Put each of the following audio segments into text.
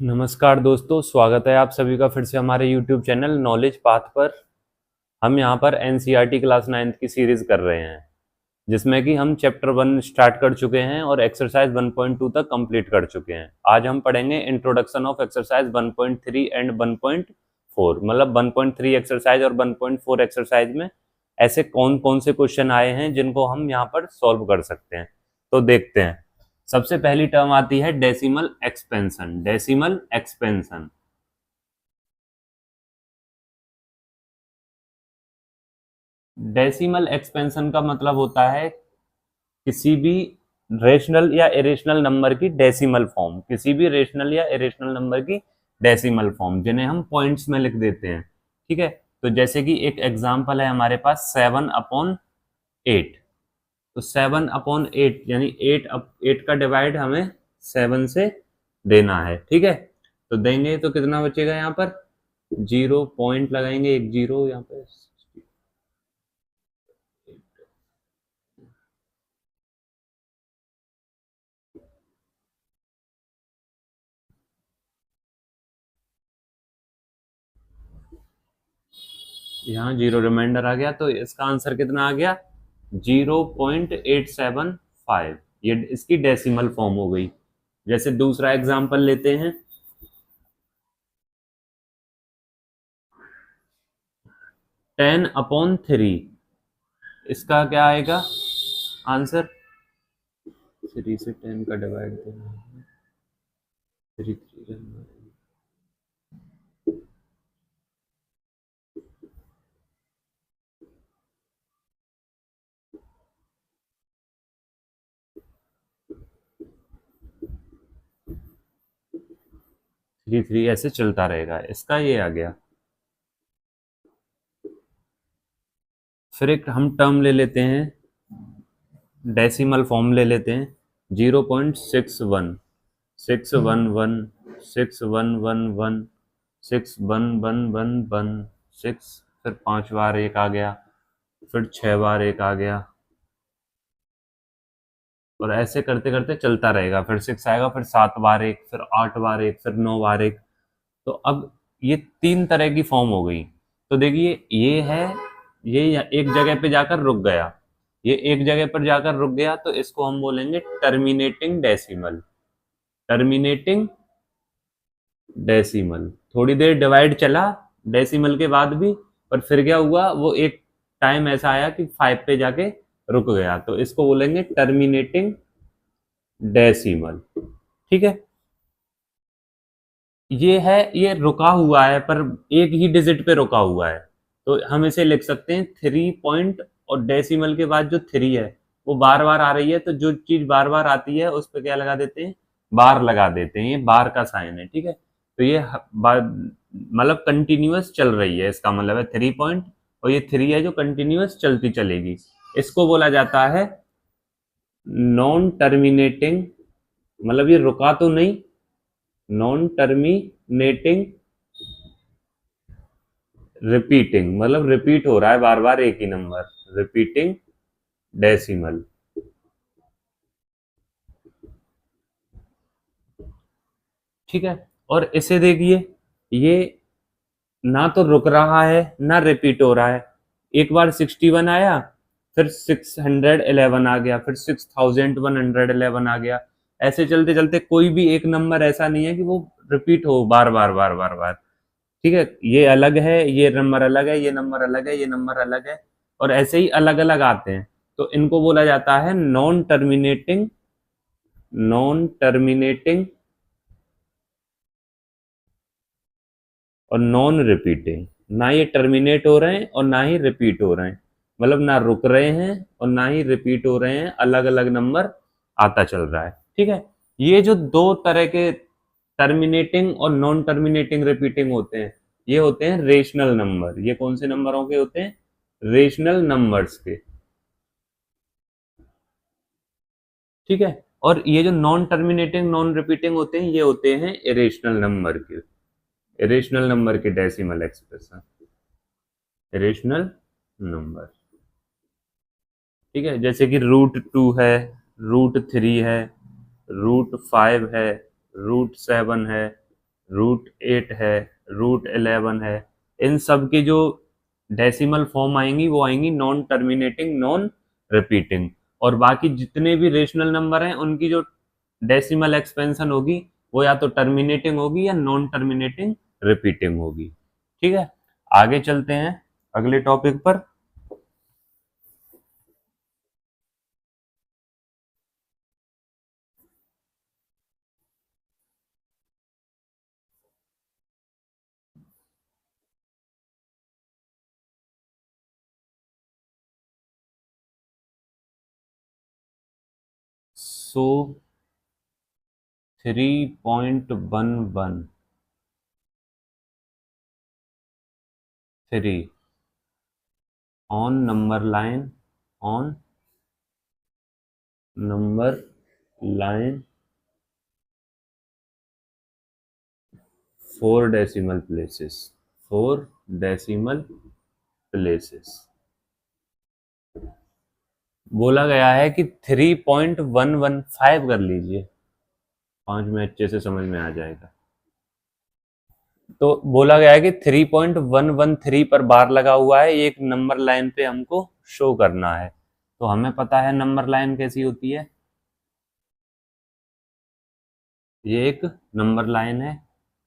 नमस्कार दोस्तों, स्वागत है आप सभी का फिर से हमारे YouTube चैनल नॉलेज पाथ पर। हम यहाँ पर NCERT क्लास 9th की सीरीज कर रहे हैं, जिसमें कि हम चैप्टर 1 स्टार्ट कर चुके हैं और एक्सरसाइज 1.2 तक कंप्लीट कर चुके हैं। आज हम पढ़ेंगे इंट्रोडक्शन ऑफ एक्सरसाइज 1.3 एंड 1.4। मतलब 1.3 एक्सरसाइज और 1.4 एक्सरसाइज में ऐसे कौन कौन से क्वेश्चन आए हैं जिनको हम यहाँ पर सॉल्व कर सकते हैं, तो देखते हैं। सबसे पहली टर्म आती है decimal expansion. Decimal expansion decimal expansion का मतलब होता है किसी भी रेशनल या इरेशनल नंबर की डेसिमल फॉर्म। किसी भी रेशनल या इरेशनल नंबर की डेसिमल फॉर्म, जिन्हें हम पॉइंट्स में लिख देते हैं। ठीक है, तो जैसे कि एक एग्जांपल है हमारे पास 7/8। तो 7/8 यानी 8 का डिवाइड हमें 7 से देना है। ठीक है, तो देंगे तो कितना बचेगा यहाँ पर 0 पॉइंट लगाएंगे, एक 0 यहाँ पे। यहाँ 0 रिमाइंडर आ गया, तो इसका आंसर कितना आ गया 0.875। ये इसकी डेसिमल फॉर्म हो गई। जैसे दूसरा एग्जांपल लेते हैं, 10/3। इसका क्या आएगा आंसर, 3 से 10 का डिवाइड देना है, 3 3 ऐसे चलता रहेगा। इसका ये आ गया। फिर एक हम टर्म ले लेते हैं, डेसिमल फॉर्म ले लेते हैं, 0.61, 611, 61111, 61111, 6। फिर 5 बार एक आ गया, फिर 6 बार एक आ गया, और ऐसे करते करते चलता रहेगा। फिर 6 आएगा, फिर 7 बार एक, फिर 8 बार एक, फिर 9 बार एक। तो अब ये 3 तरह की फॉर्म हो गई। तो देखिए ये है, ये एक जगह पे जाकर रुक गया, ये एक जगह पर जाकर रुक गया, तो इसको हम बोलेंगे टर्मिनेटिंग डेसिमल। Terminating decimal. थोड़ी देर डिवाइड चला डेसिमल के बाद भी, पर फिर क्या हुआ, वो एक टाइम ऐसा आया कि 5 पे जाके रुक गया, तो इसको बोलेंगे टर्मिनेटिंग डेसिमल। ठीक है, ये है, ये रुका हुआ है पर एक ही डिजिट पे रुका हुआ है, तो हम इसे लिख सकते हैं 3 पॉइंट, और डेसिमल के बाद जो 3 है वो बार बार आ रही है, तो जो चीज बार बार आती है उस पर क्या लगा देते हैं, बार लगा देते हैं। ये बार का साइन है। ठीक है, तो ये मतलब कंटिन्यूअस चल रही है, इसका मतलब है 3 पॉइंट, और ये 3 है जो कंटिन्यूअस चलती चलेगी। इसको बोला जाता है नॉन टर्मिनेटिंग, मतलब ये रुका तो नहीं, नॉन टर्मिनेटिंग रिपीटिंग, मतलब रिपीट हो रहा है बार बार एक ही नंबर, रिपीटिंग डेसिमल। ठीक है, और इसे देखिए, ये ना तो रुक रहा है ना रिपीट हो रहा है। एक बार 61 आया, फिर 611 आ गया, फिर 6111 आ गया। ऐसे चलते चलते कोई भी एक नंबर ऐसा नहीं है कि वो रिपीट हो बार बार बार बार बार। ठीक है, ये अलग है, ये नंबर अलग है, ये नंबर अलग है, ये नंबर अलग है, और ऐसे ही अलग अलग आते हैं। तो इनको बोला जाता है नॉन टर्मिनेटिंग, नॉन टर्मिनेटिंग और नॉन रिपीटिंग। ना ये टर्मिनेट हो रहे हैं और ना ही रिपीट हो रहे हैं, मतलब ना रुक रहे हैं और ना ही रिपीट हो रहे हैं, अलग अलग नंबर आता चल रहा है। ठीक है, ये जो दो तरह के टर्मिनेटिंग और नॉन टर्मिनेटिंग रिपीटिंग होते हैं, ये होते हैं रेशनल नंबर। ये कौन से नंबरों के होते हैं, रेशनल नंबर्स के। ठीक है, और ये जो नॉन टर्मिनेटिंग नॉन रिपीटिंग होते हैं, ये होते हैं इरेशनल नंबर के, इरेशनल नंबर के डेसिमल एक्सप्रेशन, इरेशनल नंबर। ठीक है, जैसे कि √2 है, √3 है, √5 है, √7 है, √8 है, √11 है, इन सब की जो डेसिमल फॉर्म आएंगी वो आएंगी नॉन टर्मिनेटिंग, नॉन रिपीटिंग। और बाकी जितने भी रेशनल नंबर हैं उनकी जो डेसिमल एक्सपेंशन होगी वो या तो टर्मिनेटिंग होगी या नॉन टर्मिनेटिंग रिपीटिंग होगी। ठीक है, आगे चलते हैं अगले टॉपिक पर। सो 3.11 3 on number line 4 decimal places बोला गया है कि 3.115 कर लीजिए, 5 में अच्छे से समझ में आ जाएगा। तो बोला गया है कि 3.113 पर बार लगा हुआ है, ये एक नंबर लाइन पे हमको शो करना है। तो हमें पता है नंबर लाइन कैसी होती है, ये एक नंबर लाइन है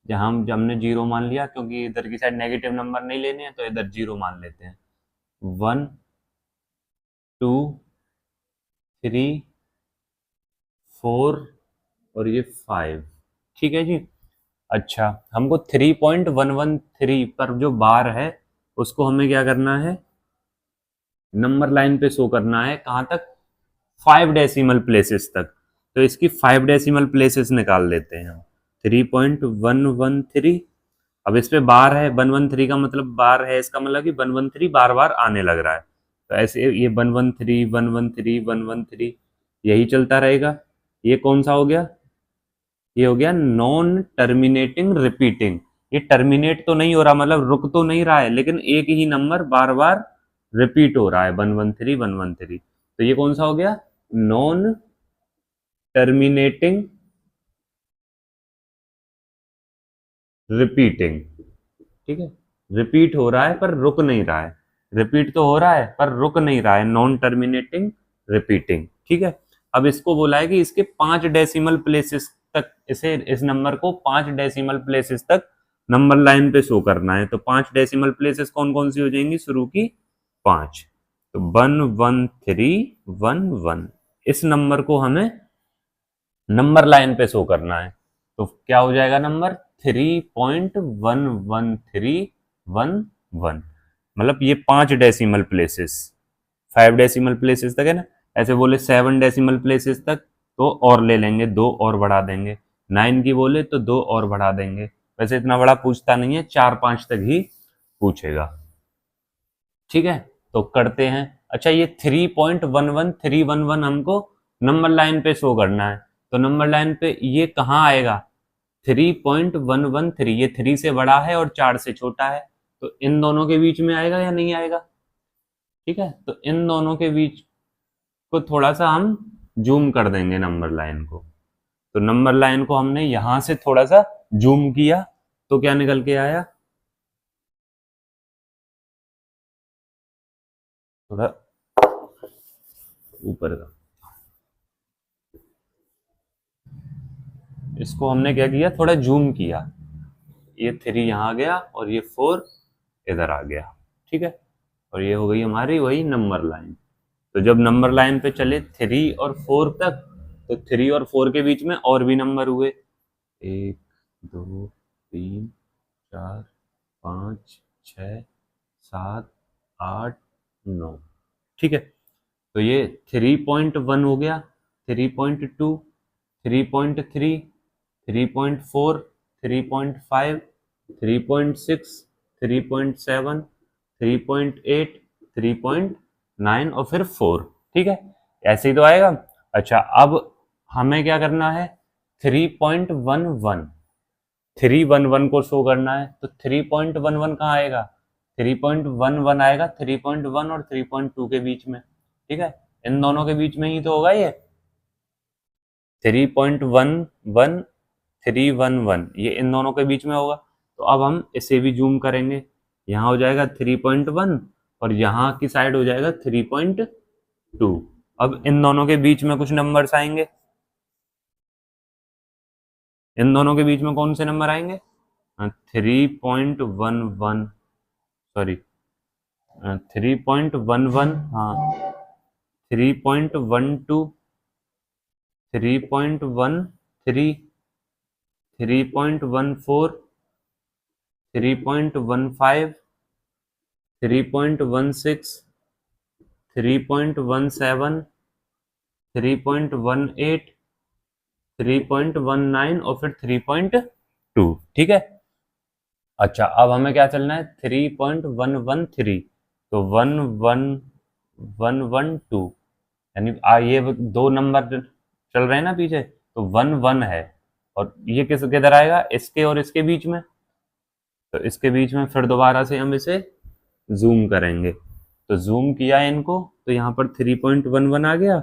जहां हमने जीरो मान लिया, क्योंकि इधर की साइड नेगेटिव नंबर नहीं लेने हैं तो इधर जीरो मान लेते हैं। 1 2 3 4 और ये 5। ठीक है जी। अच्छा, हमको 3.113 पर जो बार है उसको हमें क्या करना है, नंबर लाइन पे शो करना है। कहाँ तक, 5 डेसिमल प्लेसेस तक। तो इसकी 5 डेसिमल प्लेसेस निकाल लेते हैं हम। 3.113, अब इस पे बार है, 113 का मतलब बार है, इसका मतलब कि 113 बार बार आने लग रहा है। तो ऐसे ये 113 113 113 यही चलता रहेगा। ये कौन सा हो गया, ये हो गया नॉन टर्मिनेटिंग रिपीटिंग। ये टर्मिनेट तो नहीं हो रहा, मतलब रुक तो नहीं रहा है, लेकिन एक ही नंबर बार बार रिपीट हो रहा है, 113 113। तो ये कौन सा हो गया, नॉन टर्मिनेटिंग रिपीटिंग। ठीक है, रिपीट हो रहा है पर रुक नहीं रहा है, रिपीट तो हो रहा है पर रुक नहीं रहा है, नॉन टर्मिनेटिंग रिपीटिंग। ठीक है, अब इसको बोला है कि इसके 5 डेसिमल प्लेसेस तक, इसे इस नंबर को 5 डेसिमल प्लेसेस तक नंबर लाइन पे शो करना है। तो 5 डेसिमल प्लेसेस कौन कौन सी हो जाएंगी, शुरू की 5, तो 11311, इस नंबर को हमें नंबर लाइन पे शो करना है। तो क्या हो जाएगा नंबर, 3.11311, मतलब ये 5 डेसिमल प्लेसेस, 5 डेसिमल प्लेसेस तक है ना। ऐसे बोले 7 डेसिमल प्लेसेस तक तो और ले लेंगे, 2 और बढ़ा देंगे। 9 की बोले तो 2 और बढ़ा देंगे। वैसे इतना बड़ा पूछता नहीं है, 4-5 तक ही पूछेगा। ठीक है, तो करते हैं। अच्छा, ये 3.11311 हमको नंबर लाइन पे शो करना है। तो नंबर लाइन पे ये कहाँ आएगा, 3.113, ये 3 से बड़ा है और 4 से छोटा है, तो इन दोनों के बीच में आएगा या नहीं आएगा। ठीक है, तो इन दोनों के बीच को थोड़ा सा हम जूम कर देंगे नंबर लाइन को। तो नंबर लाइन को हमने यहां से थोड़ा सा जूम किया तो क्या निकल के आया, थोड़ा ऊपर का, इसको हमने क्या किया, थोड़ा जूम किया। ये 3 यहाँ आ गया और ये 4 इधर आ गया। ठीक है, और ये हो गई हमारी वही नंबर लाइन। तो जब नंबर लाइन पे चले 3 और 4 तक, तो 3 और 4 के बीच में और भी नंबर हुए, 1 2 3 4 5 6 7 8 9। ठीक है, तो ये 3.1 हो गया, 3.2 3.3 3.4 3.5 3.6 3.7 3.8 3.9 और फिर 4। ठीक है, ऐसे ही तो आएगा। अच्छा, अब हमें क्या करना है, 3.11 311 को शो करना है। तो 3.11 कहाँ आएगा, 3.11 आएगा 3.1 और 3.2 के बीच में। ठीक है, इन दोनों के बीच में ही तो होगा ये 3.11 311, ये इन दोनों के बीच में होगा। तो अब हम इसे भी जूम करेंगे, यहाँ हो जाएगा 3.1 और यहाँ की साइड हो जाएगा 3.2। अब इन दोनों के बीच में कुछ नंबर्स आएंगे, इन दोनों के बीच में कौन से नंबर आएंगे? 3.11, सॉरी 3.11, हाँ 3.12, 3.13, 3.14, 3.15, 3.16, 3.17, 3.18, 3.19 और फिर 3.2। ठीक है। अच्छा, अब हमें क्या चलना है? 3.113, तो 11112, यानी ये दो नंबर चल रहे हैं ना पीछे, तो 11 है, और ये किधर आएगा? इसके और इसके बीच में, तो इसके बीच में फिर दोबारा से हम इसे जूम करेंगे। तो जूम किया इनको, तो यहाँ पर 3.11 आ गया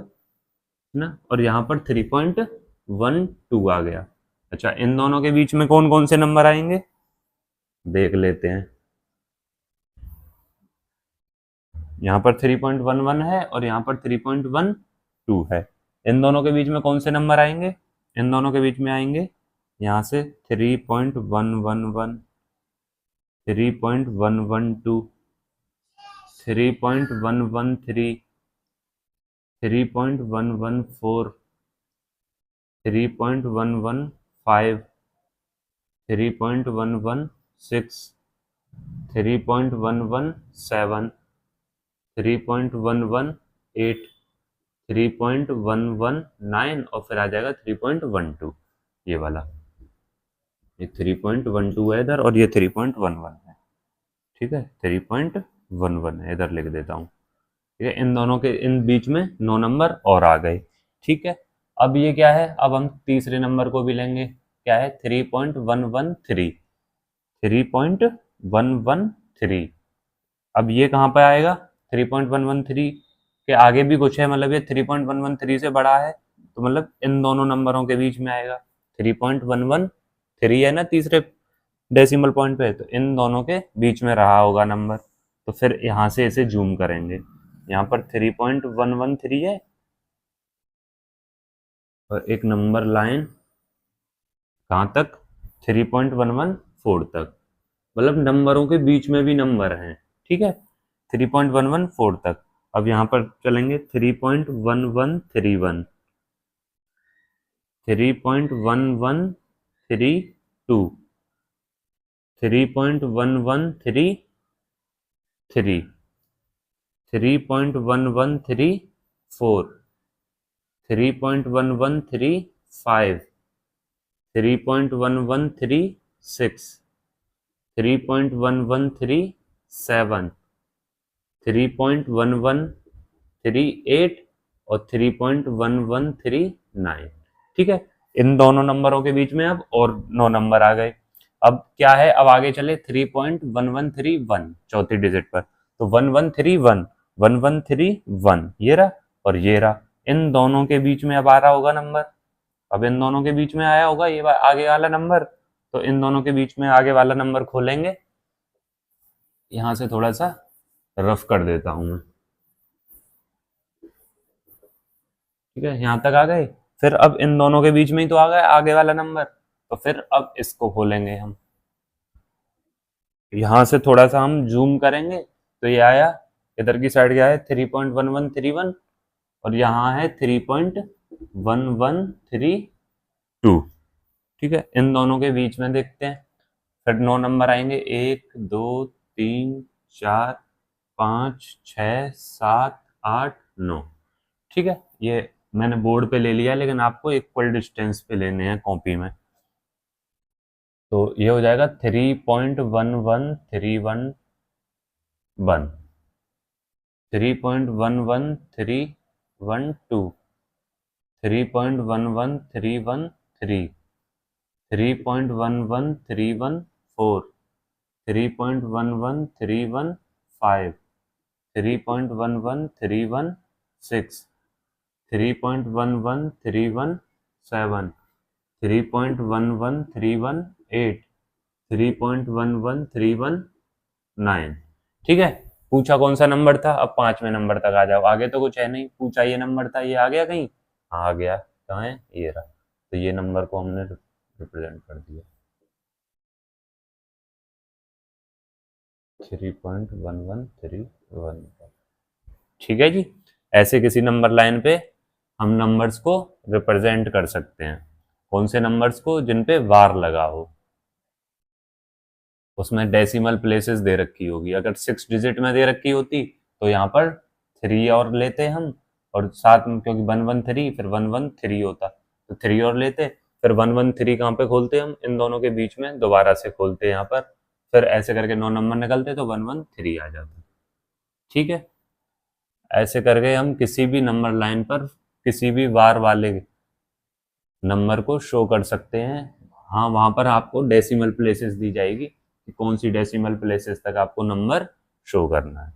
ना, और यहाँ पर 3.12 आ गया। अच्छा, इन दोनों के बीच में कौन कौन से नंबर आएंगे देख लेते हैं। यहाँ पर 3.11 है और यहाँ पर 3.12 है। इन दोनों के बीच में कौन से नंबर आएंगे? इन दोनों के बीच में आएंगे यहाँ से 3.111, 3.112, 3.113, 3.114, 3.115, 3.116, 3.117, 3.118, 3.119 और फिर आ जाएगा 3.12, ये वाला। ये 3.12 है इधर और ये 3.11 है। ठीक है, 3.11 है, इधर लिख देता हूँ। ठीक है, इन दोनों के इन बीच में 9 नंबर और आ गए। ठीक है, अब ये क्या है? अब हम तीसरे नंबर को भी लेंगे, क्या है? 3.113, 3.113। अब ये कहाँ पर आएगा? 3.113 के आगे भी कुछ है, मतलब ये 3.113 से बड़ा है, तो मतलब इन दोनों नंबरों के बीच में आएगा। 3.113 है ना तीसरे डेसिमल पॉइंट पे, तो इन दोनों के बीच में रहा होगा नंबर। तो फिर यहाँ से इसे जूम करेंगे, यहाँ पर 3.113 है और एक नंबर लाइन कहाँ तक? 3.114 तक, मतलब नंबरों के बीच में भी नंबर हैं। ठीक है, 3.114 तक। अब यहाँ पर चलेंगे 3.1131, 3.1132, 3.1133, 3.1134, 3.1135, 3.1136, 3.1137, 3.1138 और 3.1139। ठीक है, इन दोनों नंबरों के बीच में अब और 9 नंबर आ गए। अब क्या है? अब आगे चले 3.1131 चौथी डिजिट पर, तो 1131, 1131 ये रहा और ये रहा। इन दोनों के बीच में अब आ रहा होगा नंबर। अब इन दोनों के बीच में आया होगा ये आगे वाला नंबर, तो इन दोनों के बीच में आगे वाला नंबर खोलेंगे। यहाँ से थोड़ा सा रफ कर देता हूँ मैं। ठीक है, यहाँ तक आ गए। फिर अब इन दोनों के बीच में ही तो आ गया आगे वाला नंबर, तो फिर अब इसको खोलेंगे हम। यहाँ से थोड़ा सा हम जूम करेंगे, तो ये आया, इधर की साइड क्या है? 3.1131 और यहाँ है 3.1132। ठीक है, इन दोनों के बीच में देखते हैं। फिर 9 नंबर आएंगे, 1 2 3 4 5 6 7 8 9। ठीक है, ये मैंने बोर्ड पे ले लिया, लेकिन आपको इक्वल डिस्टेंस पे लेने हैं कॉपी में। तो ये हो जाएगा 3.11311, 3.11312, 3.11313, 3.11314, 3.11315, 3.11316, 3.11317, 3.11318, 3.11319। ठीक है, पूछा कौन सा नंबर था, अब 5वें नंबर तक आ जाओ। आगे तो कुछ है नहीं, पूछा ये नंबर था, ये आ गया कहीं? हाँ आ गया, कहाँ है, ये रहा। तो ये नंबर को हमने रिप्रेजेंट कर दिया 3.1131। ठीक है जी, ऐसे किसी नंबर लाइन पे हम नंबर्स को रिप्रेजेंट कर सकते हैं। कौन से नंबर्स को? जिन पे वार लगा हो, उसमें डेसिमल प्लेसेस दे रखी होगी। अगर 6 डिजिट में दे रखी होती तो यहाँ पर 3 और लेते हम, और साथ में क्योंकि 113 फिर 113 होता तो 3 और लेते, फिर 113 कहाँ पे खोलते हम? इन दोनों के बीच में दोबारा से खोलते यहाँ पर, फिर ऐसे करके 9 नंबर निकलते तो 113 आ जाता। ठीक है, ऐसे करके हम किसी भी नंबर लाइन पर किसी भी वार वाले नंबर को शो कर सकते हैं। हाँ, वहां पर आपको डेसिमल प्लेसेस दी जाएगी कि कौन सी डेसिमल प्लेसेस तक आपको नंबर शो करना है।